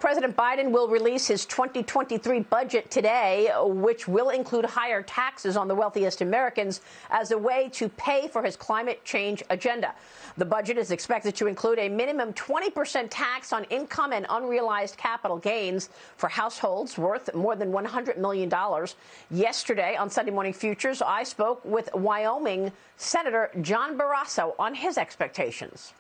President Biden will release his 2023 budget today, which will include higher taxes on the wealthiest Americans as a way to pay for his climate change agenda. The budget is expected to include a minimum 20% tax on income and unrealized capital gains for households worth more than $100 million. Yesterday on Sunday Morning Futures, I spoke with Wyoming Senator John Barrasso on his expectations.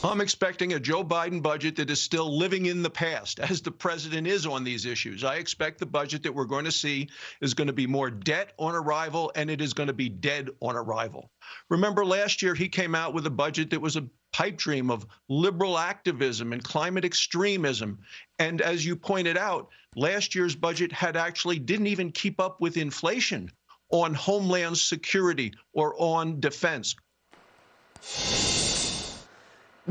I'm expecting a Joe Biden budget that is still living in the past, as the president is on these issues. I expect the budget that we're going to see is going to be more debt on arrival, and it is going to be dead on arrival. Remember, last year he came out with a budget that was a pipe dream of liberal activism and climate extremism. And as you pointed out, last year's budget didn't even keep up with inflation on homeland security or on defense.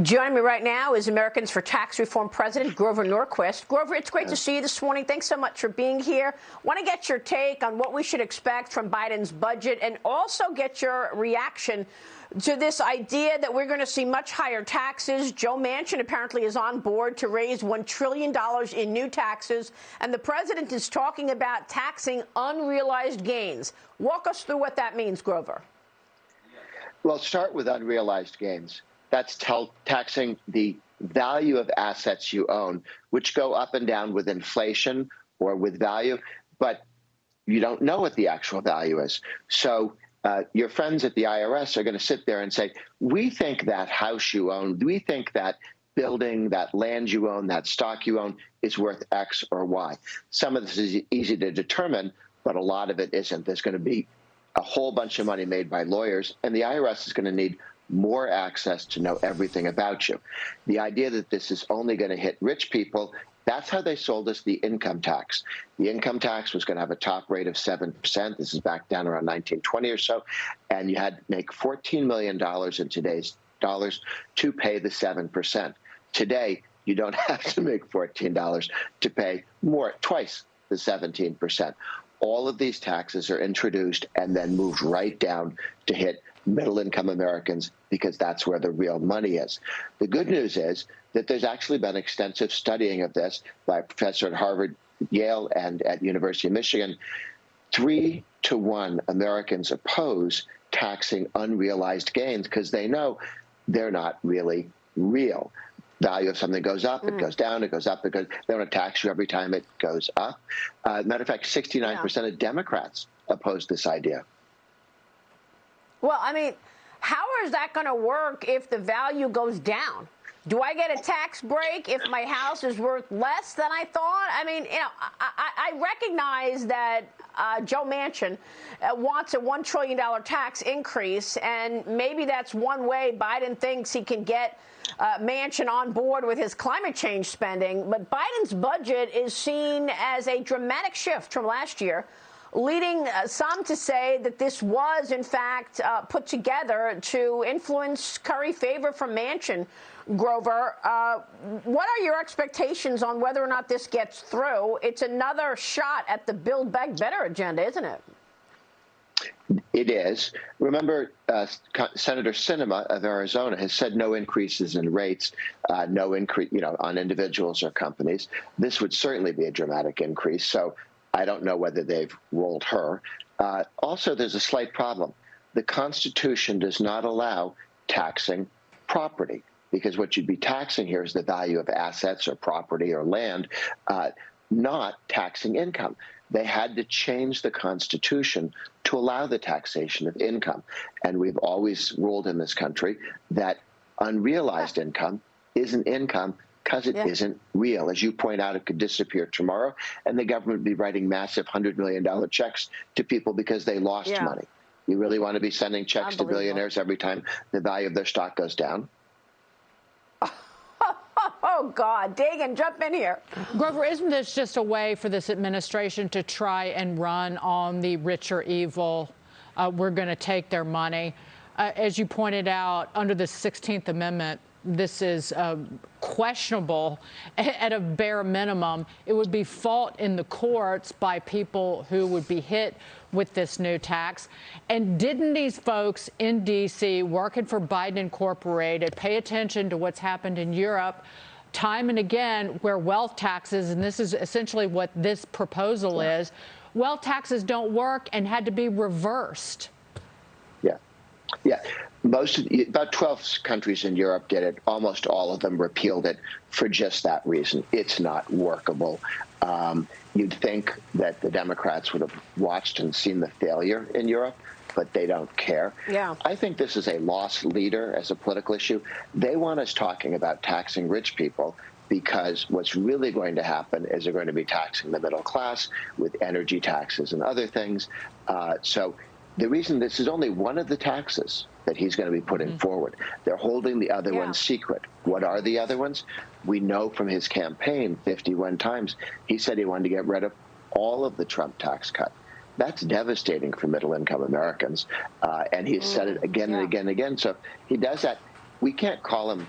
Joining me right now is Americans for Tax Reform President Grover Norquist. Grover, it's great to see you this morning. Thanks so much for being here. Want to get your take on what we should expect from Biden's budget and also get your reaction to this idea that we're going to see much higher taxes. Joe Manchin apparently is on board to raise $1 trillion in new taxes, and the president is talking about taxing unrealized gains. Walk us through what that means, Grover. Well, start with unrealized gains. That's taxing the value of assets you own, which go up and down with inflation or with value, but you don't know what the actual value is. So your friends at the IRS are going to sit there and say, we think that house you own, we think that building, that land you own, that stock you own is worth X or Y. Some of this is easy to determine, but a lot of it isn't. There's going to be a whole bunch of money made by lawyers, and the IRS is going to need more access to know everything about you. The idea that this is only going to hit rich people, that's how they sold us the income tax. The income tax was going to have a top rate of 7%. This is back down around 1920 or so. And you had to make $14 million in today's dollars to pay the 7%. Today, you don't have to make $14 to pay twice the 17%. All of these taxes are introduced and then moved right down to hit middle-income Americans because that's where the real money is. The good news is that there's actually been extensive studying of this by a professor at Harvard, Yale, and at University of Michigan. 3-to-1 Americans oppose taxing unrealized gains because they know they're not really real. Value of something goes up, it goes down, it goes up, it goes. They want to tax you every time it goes up. Matter of fact, 69% of Democrats oppose this idea. Well, I mean, how is that going to work if the value goes down? Do I get a tax break if my house is worth less than I thought? I mean, you know, I recognize that Joe Manchin wants a $1 trillion tax increase, and maybe that's one way Biden thinks he can get Manchin on board with his climate change spending. But Biden's budget is seen as a dramatic shift from last year, leading some to say that this was, in fact, put together to influence curry favor from Manchin. Grover, what are your expectations on whether or not this gets through? It's another shot at the Build Back Better agenda, isn't it? It is. Remember, Senator Sinema of Arizona has said no increases in rates, no increase, on individuals or companies. This would certainly be a dramatic increase. So I don't know whether they've rolled her. Also, there's a slight problem. The Constitution does not allow taxing property, because what you'd be taxing here is the value of assets or property or land, not taxing income. They had to change the Constitution to allow the taxation of income. And we've always ruled in this country that unrealized income isn't income because it isn't real. As you point out, it could disappear tomorrow, and the government would be writing massive $100 million checks to people because they lost money. You really want to be sending checks to billionaires every time the value of their stock goes down? Oh, God. Dagan, jump in here. Grover, isn't this just a way for this administration to try and run on the rich or evil? We're going to take their money. As you pointed out, under the 16th Amendment, this is questionable at a bare minimum. It would be fought in the courts by people who would be hit with this new tax. And didn't these folks in D.C. working for Biden Incorporated pay attention to what's happened in Europe time and again where wealth taxes, and this is essentially what this proposal is, wealth taxes don't work and had to be reversed. Yeah. About 12 countries in Europe did it. Almost all of them repealed it for just that reason. It's not workable. You'd think that the Democrats would have watched and seen the failure in Europe, but they don't care. Yeah. I think this is a lost leader as a political issue. They want us talking about taxing rich people because what's really going to happen is they're going to be taxing the middle class with energy taxes and other things. So the reason this is only one of the taxes that he's going to be putting forward. They're holding the other ones secret. What are the other ones? We know from his campaign 51 times, he said he wanted to get rid of all of the Trump tax cut. That's devastating for middle-income Americans. And he's said it again and again and again. So if he does that, we can't call him,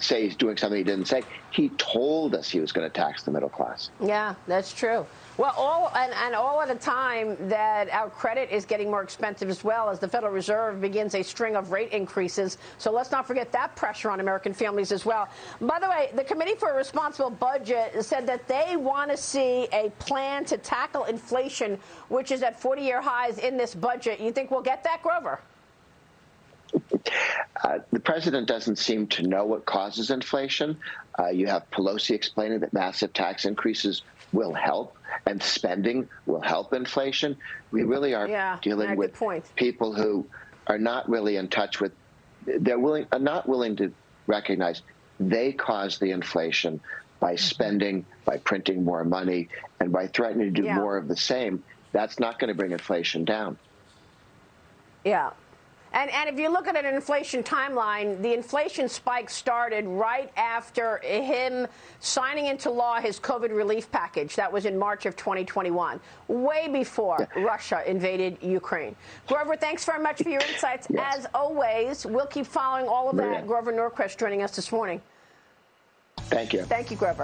say he's doing something he didn't say. He told us he was going to tax the middle class. Yeah, that's true. Well, all at a time that our credit is getting more expensive as well as the Federal Reserve begins a string of rate increases. So let's not forget that pressure on American families as well. By the way, the Committee for a Responsible Budget said that they want to see a plan to tackle inflation, which is at 40-year highs in this budget. You think we'll get that, Grover? The president doesn't seem to know what causes inflation. You have Pelosi explaining that massive tax increases will help and spending will help inflation. We really are dealing with people who are not really in touch with, are not willing to recognize they caused the inflation by spending, by printing more money, and by threatening to do more of the same. That's not going to bring inflation down. Yeah. And if you look at an inflation timeline, the inflation spike started right after him signing into law his COVID relief package. That was in March of 2021, way before Russia invaded Ukraine. Grover, thanks very much for your insights. As always, we'll keep following all of that. Grover Norquist joining us this morning. Thank you. Thank you, Grover.